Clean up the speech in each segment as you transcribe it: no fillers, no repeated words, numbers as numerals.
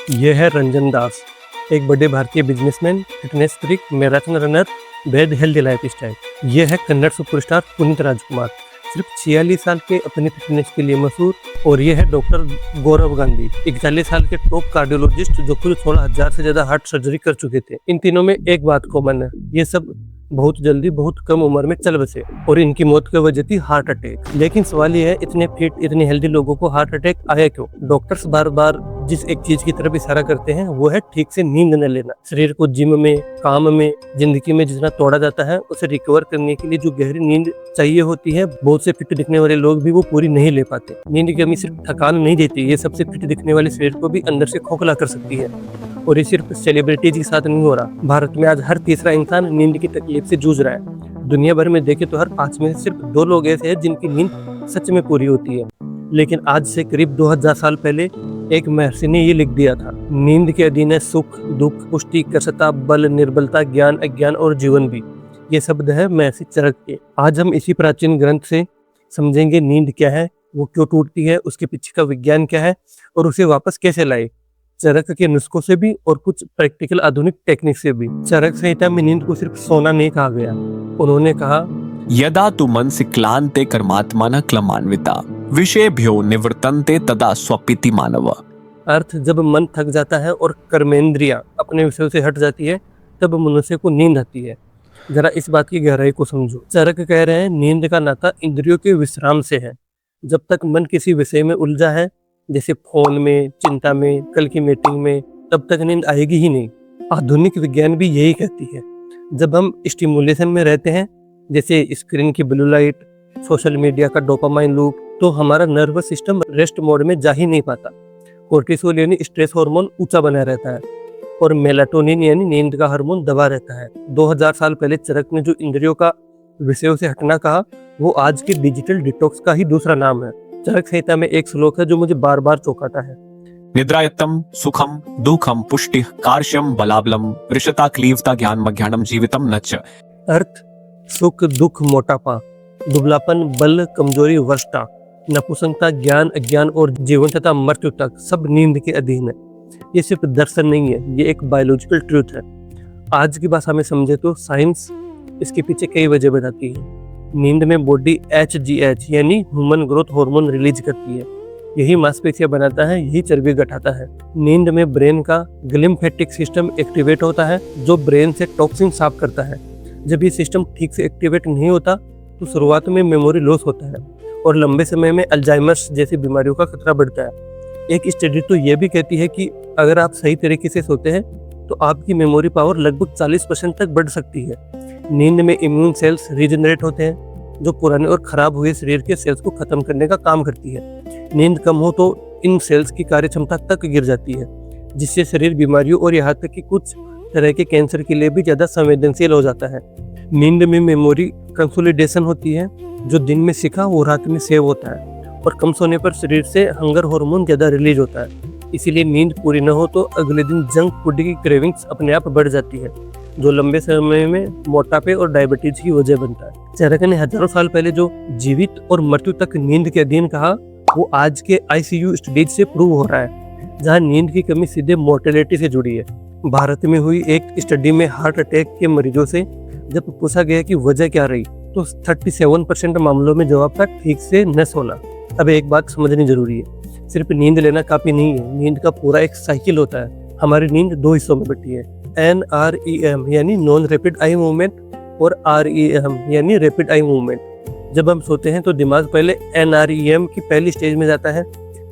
ये है रंजन दास, एक बड़े भारतीय businessman, fitness freak, marathon runner, bed healthy life style. ये है कन्नड़ सुपरस्टार पुनीत राजकुमार, सिर्फ 46 साल के अपने फिटनेस के लिए मशहूर। और ये है डॉक्टर गौरव गांधी, 41 साल के टॉप कार्डियोलॉजिस्ट जो कुल 16,000 से ज्यादा हार्ट सर्जरी कर चुके थे। इन तीनों में एक बात कॉमन है, ये सब बहुत जल्दी बहुत कम उम्र में चल बसे और इनकी मौत की वजह थी हार्ट अटैक। लेकिन सवाल ये है, इतने फिट इतने हेल्दी लोगों को हार्ट अटैक आया क्यों? डॉक्टर्स बार बार जिस एक चीज की तरफ इशारा करते हैं वो है ठीक से नींद न लेना। शरीर को जिम में, काम में, जिंदगी में जितना तोड़ा जाता है उसे रिकवर करने के लिए जो गहरी नींद चाहिए होती है, बहुत से फिट दिखने वाले लोग भी वो पूरी नहीं ले पाते। नींद की कमी सिर्फ थकान नहीं देती, ये सबसे फिट दिखने वाले शरीर को भी अंदर से खोखला कर सकती है। और ये सिर्फ सेलिब्रिटीज के साथ नहीं हो रहा, भारत में आज हर तीसरा इंसान नींद की तकलीफ से जूझ रहा है। दुनिया भर में देखे तो हर 5 में से सिर्फ 2 लोग ऐसे हैं जिनकी नींद सच में पूरी होती है। लेकिन आज से करीब 2000 साल पहले एक महर्षि ने ये लिख दिया था, नींद के अधीन है सुख, दुख, पुष्टि, कसता, बल, निर्बलता, ज्ञान, अज्ञान और जीवन भी। ये शब्द है महर्षि चरक के। आज हम इसी प्राचीन ग्रंथ से समझेंगे नींद क्या है, वो क्यों टूटती है, उसके पीछे का विज्ञान क्या है और उसे वापस कैसे लाए। चरक के नुस्खों से भी और कुछ प्रैक्टिकल आधुनिक टेक्निक से भी। चरक संहिता में नींद को सिर्फ सोना नहीं कहा गया, उन्होंने कहा, यदा तु मनसि क्लान्ते कर्मात्मनः क्लमान्विता विषयेभ्यो निवर्तन्ते तदा स्वपिति मानव। अर्थ, जब मन थक जाता है और कर्मेंद्रियां अपने विषयों से हट जाती है तब मनुष्य को नींद आती है। जरा इस बात की गहराई को समझो। चरक कह रहे हैं नींद का नाता इंद्रियों के विश्राम से है। जब तक मन किसी विषय में उलझा है, जैसे फोन में, चिंता में, कल की मीटिंग में, तब तक नींद आएगी ही नहीं। आधुनिक विज्ञान भी यही कहती है। जब हम स्टिमुलेशन में रहते हैं, जैसे स्क्रीन की ब्लू लाइट, सोशल मीडिया का डोपामाइन लूप, तो हमारा नर्वस सिस्टम रेस्ट मोड में जा ही नहीं पाता। कोर्टिसोल यानी स्ट्रेस हार्मोन ऊंचा बना रहता है और मेलाटोनिन यानी नींद का हार्मोन दबा रहता है। 2000 साल पहले चरक ने जो इंद्रियों का विषयों से हटना कहा, वो आज के डिजिटल डिटॉक्स का ही दूसरा नाम है। चरक संहिता में एक श्लोक है जो मुझे बार बार चौंकाता है। निद्रायत्तं सुखम दुखम पुष्टिः कार्श्यम बलाबलम ऋषता क्लीवता ज्ञान मज्ञानम जीवितम नच। अर्थ, सुख, दुख, मोटापा, दुबलापन, बल, कमजोरी, वृष्टा, नपुंसकता, ज्ञान, अज्ञान और जीवन तथा मृत्यु तक सब नींद के अधीन है। ये सिर्फ दर्शन नहीं है, ये एक बायोलॉजिकल ट्रूथ है। आज की भाषा में समझे तो साइंस इसके पीछे कई वजह बताती है। नींद में बॉडी HGH यानी ह्यूमन ग्रोथ हार्मोन रिलीज करती है। यही मांसपेशियां बनाता है, यही चर्बी घटाता है। नींद में ब्रेन का ग्लिम्फेटिक सिस्टम एक्टिवेट होता है जो ब्रेन से टॉक्सिन साफ करता है। जब ये सिस्टम ठीक से एक्टिवेट नहीं होता तो शुरुआत में मेमोरी लॉस होता है और लंबे समय में अल्जाइमर्स जैसी बीमारियों का खतरा बढ़ता है। एक स्टडी तो ये भी कहती है कि अगर आप सही तरीके से सोते हैं तो आपकी मेमोरी पावर लगभग 40% तक बढ़ सकती है। नींद में इम्यून सेल्स रीजनरेट होते हैं जो पुराने और खराब हुए शरीर के सेल्स को खत्म करने का काम करती है। नींद कम हो तो इन सेल्स की कार्यक्षमता तक गिर जाती है, जिससे शरीर बीमारियों और यहाँ तक कि कुछ तरह के कैंसर के लिए भी ज्यादा संवेदनशील हो जाता है। नींद में मेमोरी कंसोलिडेशन होती है, जो दिन में सीखा वो रात में सेव होता है और कम सोने पर शरीर से हंगर हार्मोन ज्यादा रिलीज होता है। इसीलिए नींद पूरी न हो तो अगले दिन जंक फूड की क्रेविंग्स अपने आप बढ़ जाती है, जो लंबे समय में मोटापे और डायबिटीज की वजह बनता है। चरक ने हजारों साल पहले जो जीवित और मृत्यु तक नींद के अधीन कहा, वो आज के ICU स्टडीज से प्रूव हो रहा है, जहाँ नींद की कमी सीधे मोर्टेलिटी से जुड़ी है। भारत में हुई एक स्टडी में हार्ट अटैक के मरीजों से जब पूछा गया कि वजह क्या रही, तो 37% मामलों में जवाब था ठीक से न सोना। अब एक बात समझनी जरूरी है, सिर्फ नींद लेना काफी नहीं है, नींद का पूरा एक साइकिल होता है। हमारी नींद 2 हिस्सों में बटी है, NREM यानी नॉन रैपिड आई मूवमेंट और REM यानी रैपिड आई मूवमेंट। जब हम सोते हैं तो दिमाग पहले NREM की पहली स्टेज में जाता है,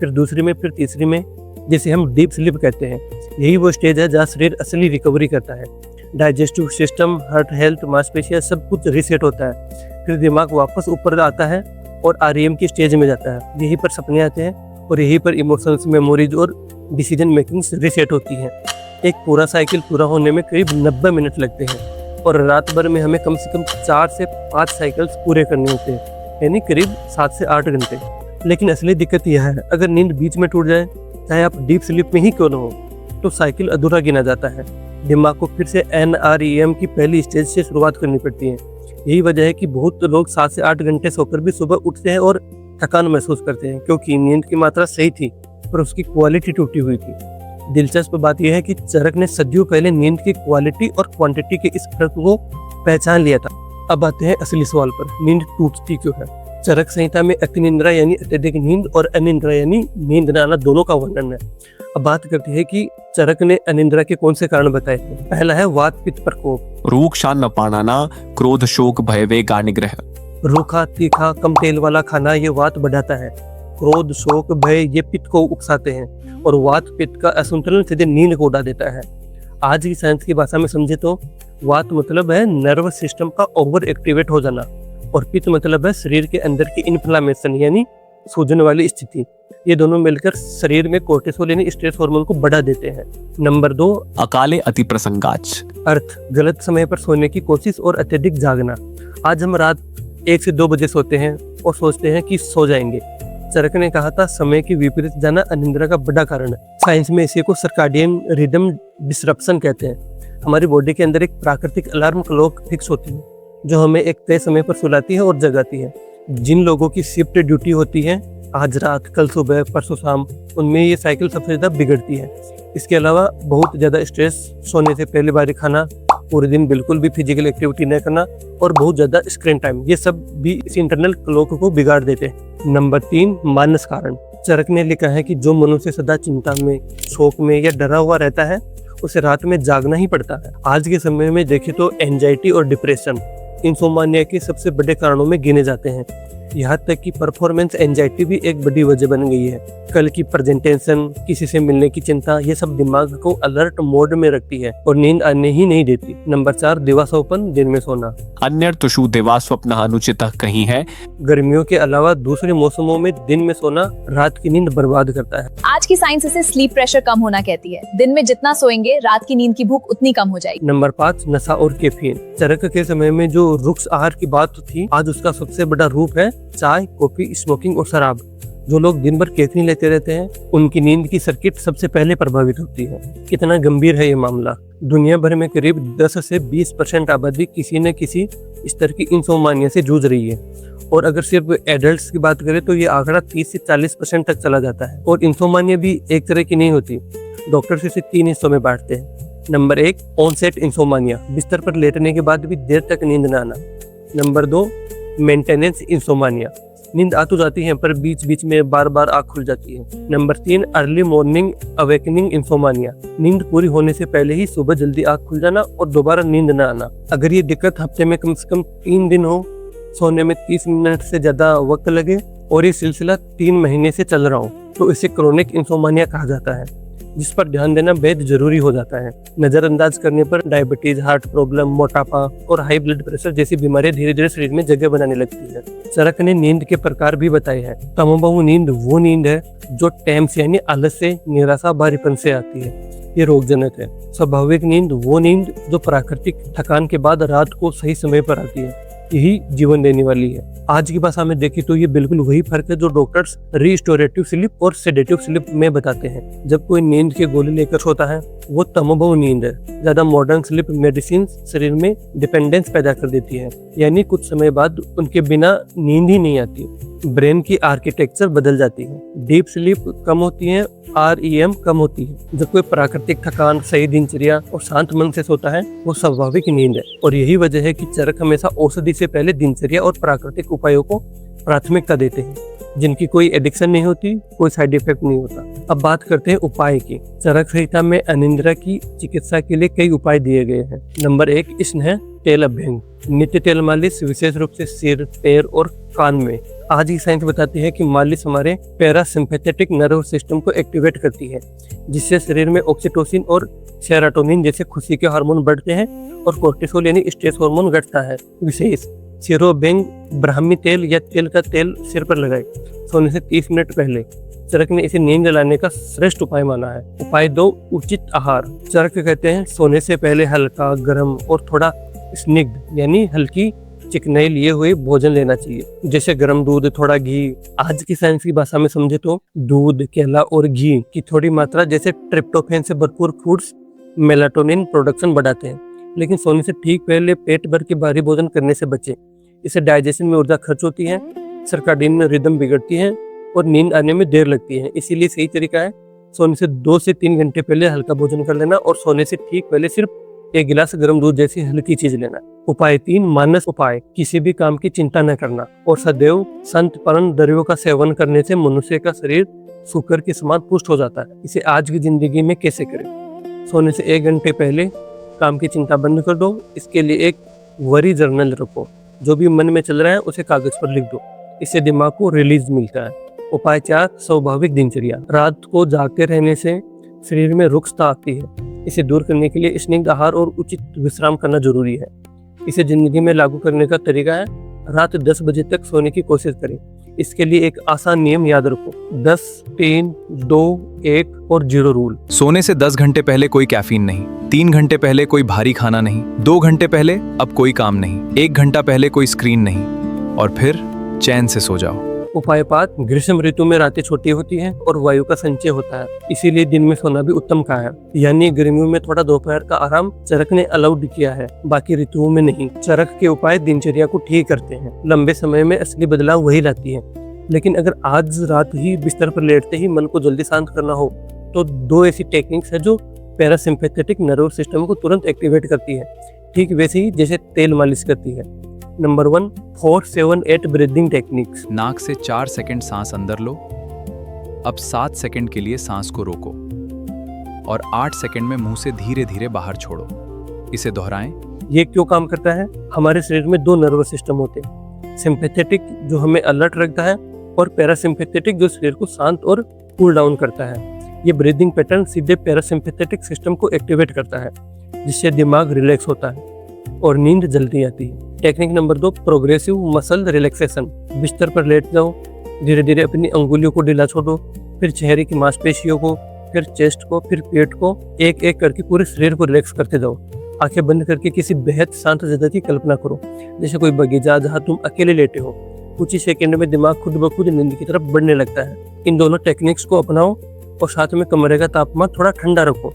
फिर दूसरी में, फिर तीसरी में, जिसे हम डीप स्लीप कहते हैं। यही वो स्टेज है जहाँ शरीर असली रिकवरी करता है। डाइजेस्टिव सिस्टम, हार्ट हेल्थ, मांसपेशियां सब कुछ रीसेट होता है। फिर दिमाग वापस ऊपर आता है और REM की स्टेज में जाता है। यहीं पर सपने आते हैं और यहीं पर इमोशंस, मेमोरीज और डिसीजन मेकिंग रीसेट होती है। एक पूरा साइकिल पूरा होने में करीब 90 मिनट लगते हैं और रात भर में हमें कम से कम 4 से 5 साइकिल्स पूरे करने होते हैं, यानी करीब 7 से 8 घंटे। लेकिन असली दिक्कत यह है, अगर नींद बीच में टूट जाए, चाहे आप डीप स्लीप में ही क्यों न हो, तो साइकिल अधूरा गिना जाता है। दिमाग को फिर से NREM की पहली स्टेज से शुरुआत करनी पड़ती है। यही वजह है कि बहुत लोग 7 से 8 घंटे सोकर भी सुबह उठते हैं और थकान महसूस करते हैं, क्योंकि नींद की मात्रा सही थी पर उसकी क्वालिटी टूटी हुई थी। दिलचस्प बात यह है कि चरक ने सदियों पहले नींद की क्वालिटी और क्वांटिटी के इस फर्क को पहचान लिया था। अब आते हैं असली सवाल पर, नींद टूटती क्यों है। चरक संहिता में अतिनिद्रा यानी अत्यधिक नींद और अनिद्रा यानी नींद न आना दोनों का वर्णन है। अब बात करते हैं कि चरक ने अनिद्रा के कौन से कारण बताए थे। पहला है वात पित्त प्रकोप। रूक्षा न पाणाना क्रोध शोक भय वेग निग्रह। रूखा तीखा कम तेल वाला खाना ये वात बढ़ाता है। क्रोध शोक भय ये पित्त को उकसाते हैं और वात पित्त का असंतुलन सीधे नींद को उड़ा देता है। आज की साइंस की भाषा में समझे तो वात मतलब है नर्वस सिस्टम का ओवर एक्टिवेट हो जाना और पित्त मतलब है शरीर के अंदर की इन्फ्लामेशन यानी सूजन वाली स्थिति। ये दोनों मिलकर शरीर में कोर्टिसोल यानी स्ट्रेस हार्मोन को बढ़ा देते हैं। नंबर 2 अकाले अति प्रसंगाच। अर्थ गलत समय पर सोने की कोशिश और अत्यधिक जागना। आज हम रात 1 से 2 बजे सोते हैं और सोचते हैं कि सो जाएंगे। चरक ने कहा था समय की विपरीत जाना अनिद्रा का बड़ा कारण है। साइंस में इसी को सर्काडियन रिदम डिसरप्शन कहते हैं। हमारी बॉडी के अंदर एक प्राकृतिक अलार्म क्लॉक फिक्स होती है जो हमें एक तय समय पर सुलाती है और जगाती है। जिन लोगों की शिफ्ट ड्यूटी होती है आज रात कल सुबह परसों शाम, उनमें ये साइकिल सबसे ज्यादा बिगड़ती है। इसके अलावा बहुत ज्यादा स्ट्रेस, सोने से पहले बारी खाना, पूरे दिन बिल्कुल भी फिजिकल एक्टिविटी न करना और बहुत ज्यादा स्क्रीन टाइम, ये सब भी इस इंटरनल क्लॉक को बिगाड़ देते हैं। नंबर 3 मानस कारण। चरक ने लिखा है कि जो मनुष्य सदा चिंता में, शोक में या डरा हुआ रहता है उसे रात में जागना ही पड़ता है। आज के समय में देखें तो एंजाइटी और डिप्रेशन इंसोमानिया के सबसे बड़े कारणों में गिने जाते हैं। यहाँ तक कि परफॉर्मेंस एंजाइटी भी एक बड़ी वजह बन गई है। कल की प्रेजेंटेशन, किसी से मिलने की चिंता, ये सब दिमाग को अलर्ट मोड में रखती है और नींद आने ही नहीं देती। नंबर 4 दिवास्वप्न, दिन में सोना। अन्यर्थुषु दिवास्वप्न अनुचित कहीं है। गर्मियों के अलावा दूसरे मौसमों में दिन में सोना रात की नींद बर्बाद करता है। आज की साइंस इसे स्लीप प्रेशर कम होना कहती है। दिन में जितना सोएंगे रात की नींद की भूख उतनी कम हो जाएगी। नंबर 5 नशा और कैफीन। चरक के समय में जो रुक्ष आहार की बात थी, आज उसका सबसे बड़ा रूप है चाय, कॉफी, स्मोकिंग और शराब। जो लोग दिन भर कैफीन लेते रहते हैं उनकी नींद की सर्किट सबसे पहले प्रभावित होती है। कितना गंभीर है ये मामला। दुनिया भर में करीब 10 से 20% आबादी किसी न किसी स्तर की इंसोमानिया से जूझ रही है और अगर सिर्फ एडल्ट्स की बात करें तो ये आंकड़ा 30 से 40% तक चला जाता है। और इंसोमानिया भी एक तरह की नहीं होती, डॉक्टर इसे 3 हिस्सों में बांटते हैं। नंबर 1 ऑनसेट इंसोमानिया, बिस्तर पर लेटने के बाद भी देर तक नींद न आना। नंबर 2 मेंटेनेंस इंसोमानिया, नींद आ तो जाती है पर बीच बीच में बार बार आँख खुल जाती है। नंबर 3 अर्ली मॉर्निंग अवेकनिंग इंसोमानिया, नींद पूरी होने से पहले ही सुबह जल्दी आँख खुल जाना और दोबारा नींद न आना। अगर ये दिक्कत हफ्ते में कम से कम 3 दिन हो, सोने में 30 मिनट से ज्यादा वक्त लगे और ये सिलसिला 3 महीने से चल रहा हो तो इसे क्रोनिक इंसोमानिया कहा जाता है, जिस पर ध्यान देना बेहद जरूरी हो जाता है। नजरअंदाज करने पर डायबिटीज, हार्ट प्रॉब्लम, मोटापा और हाई ब्लड प्रेशर जैसी बीमारियां धीरे धीरे शरीर में जगह बनाने लगती है। चरक ने नींद के प्रकार भी बताए हैं। तमोबहु नींद वो नींद है जो टैम्स यानी आलस से, निराशा, भारीपन से आती है, ये रोगजनक है। स्वाभाविक नींद वो नींद जो प्राकृतिक थकान के बाद रात को सही समय पर आती है, यही जीवन देने वाली है। आज की भाषा में देखें तो ये बिल्कुल वही फर्क है जो डॉक्टर्स रिस्टोरेटिव स्लीप और सेडेटिव स्लीप में बताते हैं। जब कोई नींद के गोली लेकर सोता है वो तमोबहु नींद है। ज्यादा मॉडर्न स्लीप मेडिसिन शरीर में डिपेंडेंस पैदा कर देती है, यानी कुछ समय बाद उनके बिना नींद ही नहीं आती। ब्रेन की आर्किटेक्चर बदल जाती है, डीप स्लीप कम होती है, REM कम होती है। जब कोई प्राकृतिक थकान, सही दिनचर्या और शांत मन से सोता है वो स्वाभाविक नींद है। और यही वजह है कि चरक हमेशा औषधि से पहले दिनचर्या और प्राकृतिक उपायों को प्राथमिकता देते हैं, जिनकी कोई एडिक्शन नहीं होती, कोई साइड इफेक्ट नहीं होता। अब बात करते हैं उपाय की। चरक संहिता में अनिद्रा की चिकित्सा के लिए कई उपाय दिए गए हैं। नंबर 1 स्नेह तेल अभ्यंग, नित्य तेल मालिश, विशेष रूप से सिर, पैर और कान में। आज की साइंस बताती है कि मालिश हमारे पैरासिम्पैथेटिक नर्व सिस्टम को एक्टिवेट करती है, जिससे शरीर में ऑक्सीटोसिन और सेरोटोनिन जैसे खुशी के हार्मोन बढ़ते हैं और कोर्टिसोल यानी स्ट्रेस हार्मोन घटता है। विशेष सिरोबेंग ब्राह्मी तेल या तिल का तेल सिर पर लगाए सोने से 30 मिनट पहले। चरक ने इसे नींद लाने का श्रेष्ठ उपाय माना है। उपाय 2 उचित आहार। चरक कहते हैं सोने से पहले हल्का, गर्म और थोड़ा स्निग्ध यानी हल्की चिकनाई लिए हुए भोजन लेना चाहिए, जैसे गर्म दूध, थोड़ा घी। आज की साइंस की भाषा में समझे तो दूध, केला और घी की थोड़ी मात्रा जैसे ट्रिप्टोफैन से भरपूर फूड्स मेलाटोनिन प्रोडक्शन बढ़ाते हैं। लेकिन सोने से ठीक पहले पेट भर के भारी भोजन करने से बचें, इससे डाइजेशन में ऊर्जा खर्च होती है, सर्काडियन रिदम बिगड़ती है और नींद आने में देर लगती है। इसीलिए सही तरीका है सोने से 2 से 3 घंटे पहले हल्का भोजन कर लेना और सोने से ठीक पहले सिर्फ 1 गिलास गर्म दूध जैसी हल्की चीज लेना। उपाय 3, मानस उपाय, किसी भी काम की चिंता न करना और सदैव संतपर्ण द्रव्यों का सेवन करने से मनुष्य का शरीर शुक्र के समान पुष्ट हो जाता है। इसे आज की जिंदगी में कैसे करें? सोने से 1 घंटे पहले काम की चिंता बंद कर दो। इसके लिए एक वरी जर्नल रखो, जो भी मन में चल रहा है उसे कागज पर लिख दो, इससे दिमाग को रिलीज मिलता है। उपाय 4, स्वाभाविक दिनचर्या, रात को जागते रहने से शरीर में रुक्षता आती है। इसे दूर करने के लिए स्निग्ध आहार और उचित विश्राम करना जरूरी है। इसे जिंदगी में लागू करने का तरीका है, रात 10 बजे तक सोने की कोशिश करें। इसके लिए एक आसान नियम याद रखो, 10, 3, 2, 1 और 0 रूल। सोने से 10 घंटे पहले कोई कैफीन नहीं, 3 घंटे पहले कोई भारी खाना नहीं, 2 घंटे पहले अब कोई काम नहीं, 1 घंटा पहले कोई स्क्रीन नहीं, और फिर चैन से सो जाओ। उपाय 5, ग्रीष्म ऋतु में रातें छोटी होती हैं और वायु का संचय होता है, इसीलिए दिन में सोना भी उत्तम का है। यानी गर्मियों में थोड़ा दोपहर का आराम चरक ने अलाउड किया है, बाकी ऋतुओं में नहीं। चरक के उपाय दिनचर्या को ठीक करते हैं, लंबे समय में असली बदलाव वही लाती है। लेकिन अगर आज रात ही बिस्तर पर लेटते ही मन को जल्दी शांत करना हो तो 2 ऐसी टेक्निक्स है जो पैरासिम्पैथेटिक नर्वस सिस्टम को तुरंत एक्टिवेट करती है, ठीक वैसे ही जैसे तेल मालिश करती है। Number 1, 4-7-8 breathing techniques. नाक से 4 सेकंड सांस अंदर लो, अब 7 सेकंड के लिए सांस को रोको और 8 सेकंड में मुंह से धीरे धीरे बाहर छोड़ो। इसे दोहराएं। ये क्यों काम करता है? हमारे शरीर में 2 नर्वस सिस्टम होते हैं, सिंपैथेटिक जो हमें अलर्ट रखता है और पैरासिम्पैथेटिक जो शरीर को शांत और कूल डाउन करता है। ये ब्रीदिंग पैटर्न सीधे पैरासिम्पैथेटिक सिस्टम को एक्टिवेट करता है, जिससे दिमाग रिलैक्स होता है और नींद जल्दी आती है। Technique number 2, progressive muscle relaxation. बिस्तर पर लेट जाओ, धीरे धीरे अपनी अंगुलियों को ढीला छोड़ो, फिर चेहरे की मांसपेशियों को, फिर चेस्ट को, फिर पेट को, एक एक करके पूरे शरीर को रिलैक्स करते जाओ। आंखें बंद करके किसी बेहद शांत जगह की कल्पना करो, जैसे कोई बगीचा जहां तुम अकेले लेटे हो। कुछ ही सेकंड में दिमाग खुद ब खुद नींद की तरफ बढ़ने लगता है। इन दोनों टेक्निक्स को अपनाओ और साथ में कमरे का तापमान थोड़ा ठंडा रखो।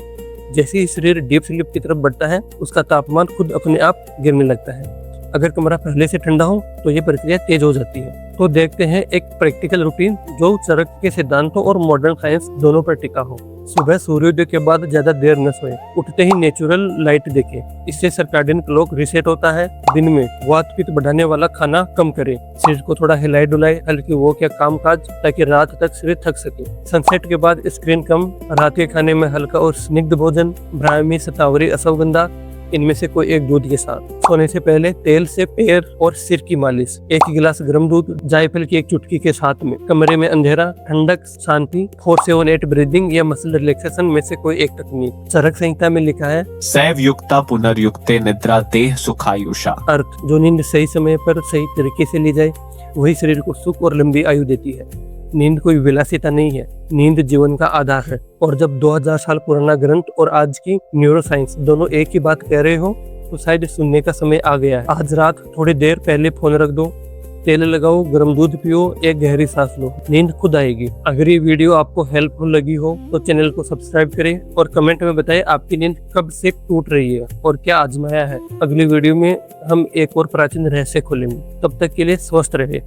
जैसे ही शरीर डीप स्लीप की तरफ बढ़ता है, उसका तापमान खुद अपने आप गिरने लगता है। अगर कमरा पहले से ठंडा हो तो ये प्रक्रिया तेज हो जाती है। तो देखते हैं एक प्रैक्टिकल रूटीन जो चरक के सिद्धांतों और मॉडर्न साइंस दोनों पर टिका हो। सुबह सूर्योदय के बाद ज्यादा देर न सोए, उठते ही नेचुरल लाइट देखें, इससे सर्काडियन क्लॉक रीसेट होता है। दिन में वात पित्त बढ़ाने वाला खाना कम करें, शरीर को थोड़ा हिलाए डुलाए, हल्की वॉक या काम काज, ताकि रात तक शरीर थक सके। सनसेट के बाद स्क्रीन कम, रात के खाने में हल्का और स्निग्ध भोजन, ब्राह्मी, शतावरी, अश्वगंधा, इनमें से कोई एक दूध के साथ। सोने से पहले तेल से पैर और सिर की मालिश, 1 गिलास गर्म दूध जायफल की 1 चुटकी के साथ में। कमरे में अंधेरा, ठंडक, शांति। 4-7-8 ब्रीदिंग या मसल रिलैक्सेशन में से कोई एक तकनीक। चरक संहिता में लिखा है, सैव युक्ता पुनर्युक्ते निद्रा देह सुखायुषा। अर्थ, जो नींद सही समय पर सही तरीके से ली जाए वही शरीर को सुख और लंबी आयु देती है। नींद कोई विलासिता नहीं है, नींद जीवन का आधार है। और जब 2000 साल पुराना ग्रंथ और आज की न्यूरोसाइंस दोनों एक ही बात कह रहे हो तो शायद सुनने का समय आ गया है। आज रात थोड़ी देर पहले फोन रख दो, तेल लगाओ, गर्म दूध पियो, एक गहरी सांस लो, नींद खुद आएगी। अगर ये वीडियो आपको हेल्पफुल लगी हो तो चैनल को सब्सक्राइब करें और कमेंट में बताएं आपकी नींद कब से टूट रही है और क्या आजमाया है। अगली वीडियो में हम एक और प्राचीन रहस्य खोलेंगे। तब तक के लिए स्वस्थ रहे।